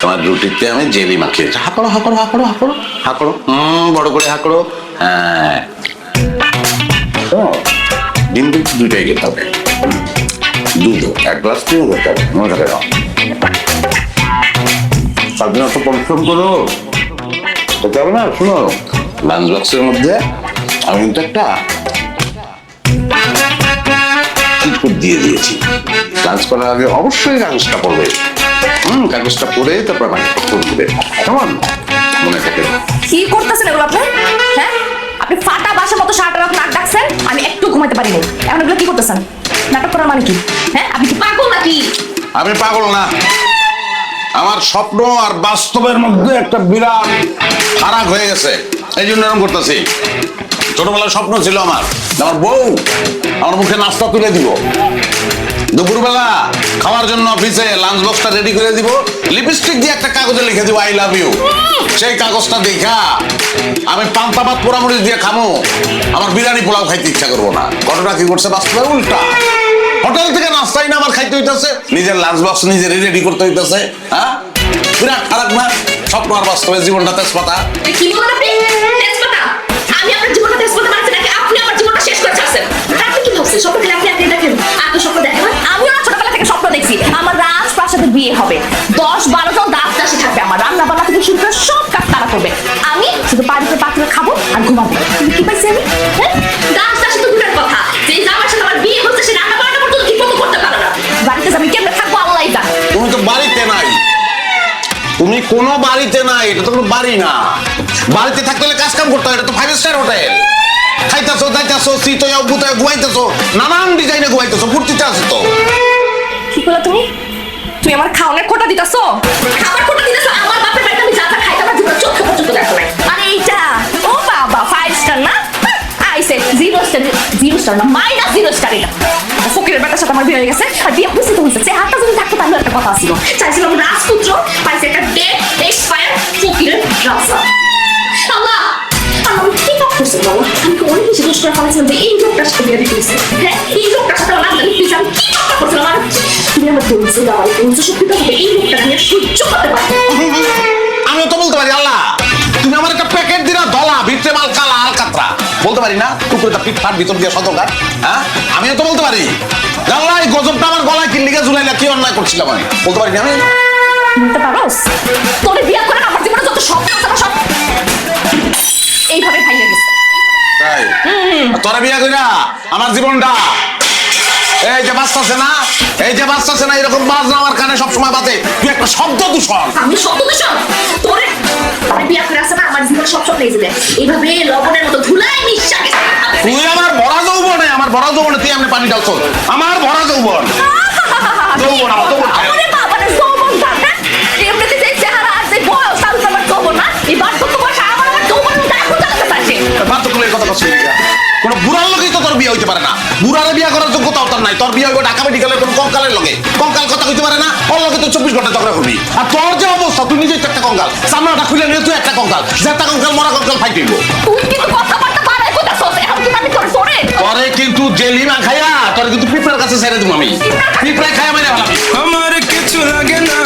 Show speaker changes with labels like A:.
A: তোমার রুটিতে আমি জেলি মাখিয়েছি। হাঁকড়ো হাঁকড়ো হাঁকড়ো হাঁকড়ো হাঁকড়ো, বড় করে হাঁকড়ো। হ্যাঁ, ডিম কিন্তু দুইটাই খেতে হবে। দুধ এক গ্লাস ডিম খেতে হবে, মনে থাকে না। সারাদিন অত পরিশ্রম করো, খেতে হবে না। শোনো, লাঞ্চ বক্সের মধ্যে আমি কিন্তু একটা চিটকুট দিয়ে দিয়েছি। লাঞ্চ করার আগে অবশ্যই কাগজটা পড়বে। কাগজটা পড়ে তারপর আমাকে করবে, কেমন? মনে থাকে।
B: কি করতেছেন এগুলো আপনি? হ্যাঁ, আপনি ফাটা বাসার মতো সারাটা রাত নাক ডাকছেন, আমি একটু ঘুমাইতে পারিনি। এখন এগুলো কি করতেছেন? নাটক করার মানে কি? হ্যাঁ, আপনি কি পাগল নাকি?
A: আমি পাগল না, আমার স্বপ্ন আর বাস্তবের মধ্যে একটা বিরাট ফারাক হয়ে গেছে, এই জন্য এরকম করতেছি। ছোটবেলার স্বপ্ন ছিল আমার বউ আমার মুখে নাস্তা তুলে দিব, দুপুরবেলা খাওয়ার জন্য অফিসে লাঞ্চ বক্সটা রেডি করে দিব, লিপস্টিক দিয়ে একটা কাগজে লিখে দিব আই লাভ ইউ। সেই কাগজটা দেখা আমি পান্তা ভাত পোড়ামরিচ দিয়ে খামো, আমার বিরিয়ানি পোলাও খাইতে ইচ্ছা করবো না। ঘটনা কি করছে বাস্তবে উল্টা। হোটেল থেকে নাস্তাই না আমার খাইতে হইতেছে, নিজের লাঞ্চ বক্স নিজে রেডি করতে হইতেছে। হ্যাঁ, বিরাট খারাপ না? স্বপ্ন আর বাস্তবে জীবনটা তেজপাতা।
B: কি বলেন আপনি? তেজপাতা? আমি আপনার জীবনটা তেজপাতা বানাচ্ছি নাকি আপনি আমার জীবনটা শেষ করে ছাড়ছেন? আপনি কি ভাবছেন স্বপ্ন খেলে আপনি দেখেন? আপনি স্বপ্ন দেখেন? আমিও না ছোটবেলা থেকে স্বপ্ন দেখছি আমার রাজপ্রাসাদে বিয়ে হবে, 10-12 জন দাস দাসী থাকবে, আমার রান্না বান্না থেকে শুরু করে সব কাজ তারা করবে, আমি শুধু বাড়িতে পাত্রে খাবো আর ঘুমাবো। কিন্তু কি পাইছি আমি? হ্যাঁ, দাস দাসী তো দূরের কথা, যে জামার সাথে আমার বিয়ে হচ্ছে সে রান্না বান্না পর্যন্ত ঠিক মতো করতে পারে না। বাড়িতে যাবি কেমনে থাকবো আল্লাহই জানে।
A: তুমি তো বাড়িতে নাই, তুমি কোনো বাড়িতে নাই, এটা তো কোনো বাড়ি না। বাড়িতে থাকতে হলে কাজ কাম করতে হয়, এটা তো 5 স্টার হোটেল। খাইতেছো যাইতেছো শীত বুতায় ঘুমাইতেছো, নানান ডিজাইনে ঘুমাইতেছো, ফুর্তিতে আছো তো।
B: কি করলা তুমি? তুই আমার খাওয়ানোর খোটা দিতেছো? খাবার খোটা দিতেছো? আমার বাপের বাড়িতে আমি যা যা খাইতাম না জীবনে চোখে পর্যন্ত দেখো নাই। আরে এইটা ও বাবা 5 স্টার না, আইসে 0 স্টার না, -0 স্টার। এটা ফকিরের বেটার সাথে আমার বিয়ে হয়ে গেছে, আর বিয়ে হয়েছে তো হয়েছে, সে হাতটা যদি থাকতো তাহলে একটা কথা ছিল। চাইছিলাম রাজপুত্র, পাইছে একটা ডেড এক্সপায়ার ফকিরের রাজা। আল্লাহ, আমি কি পাপ করছি বাবা? আমি তো অনেক বেশি দোষ করে ফেলেছিলাম যে এই লোকটার সাথে বিয়ে দিয়েছে। হ্যাঁ, এই লোকটার সাথে আমার লাগলে প্লিজ আমি কি পাপ করছিলাম? আর তুমি আমার বলছো দাও, বলছো সত্যিটা হবে এই লোকটা নিয়ে সহ্য করতে পারবো?
A: আমিও তো বলতে পারি আল্লাহ, তুমি আমার একটা প্যাকেট দিলা ধলা, ভিতরে মাল কালা আর কাতরা, বলতে পারি না? টুকরোটা পিঠ ফাট ভিতর দিয়ে শতকার। হ্যাঁ, আমিও তো বলতে পারি আল্লাহ এই গজবটা আমার গলায় কিনলিকে ঝুলাইলা, কি অন্যায় করছিলাম আমি, বলতে পারি না আমি?
B: বলতে পারোস? তোরে বিয়ে করে আমার জীবনে যত স্বপ্ন আছে না সব এইভাবে ভাঙিয়ে গেছে।
A: তাই তোরা বিয়া কইরা আমার জীবনটা এই যে বাঁচতেছে না, এই যে বাঁচতেছে না, এরকম বাজনা আমার কানে সবসময় বাজে। তুই একটা শব্দ দূষণ।
B: আমি শব্দ দূষণ? তোরে আমি বিয়ে করে আসে না আমার জীবনে সব স্বপ্ন এসে যায় এইভাবে লবণের মতো ধুলাই নিঃশ্বাস।
A: তুই আমার ভরা যৌবনে, আমার ভরা যৌবনে তুই আমি পানি ঢালছ, আমার ভরা যৌবন। যৌবন আমার যৌবন।
B: আরে বাবা রে যৌবন থাকে এমনিতে যে চেহারা আর যে বয়স তার আমার যৌবন না, এই বার্ধক্য বয়সে আমার যৌবন দেখো চালাতে পারছে।
A: বার্ধক্যের কথা কষ্ট কোন বুড়ার লোকই তো তোর বিয়ে হইতে পারে না, বুড়ারে বিয়ে করার যোগ্যতাও তোর নাই। তোর বিয়ে হইব ঢাকা মেডিকেলের কোন কঙ্কালের লগে, কঙ্কাল কথা হইতে পারে না, ওর লগে তো 24 ঘন্টা ঝগড়া করবি। আর তোর যে অবস্থা, তুই নিজেই তো একটা কঙ্কাল, সামনাটা খুলে নিয়ে তুই একটা কঙ্কাল, যে একটা কঙ্কাল মরা কঙ্কাল ফাইটিব।
B: তুই কিন্তু কথাবার্তা বাড়াই কইতাছস, এখন কি আমি তোর সরে
A: তোরে কিন্তু জেলিমা খাইয়া তোর কিন্তু পিঁপড়ার কাছে ছেড়ে দেবো আমি, পিঁপড়ায় খাইয়া মানে ভালো।
C: আমার কিছু লাগে না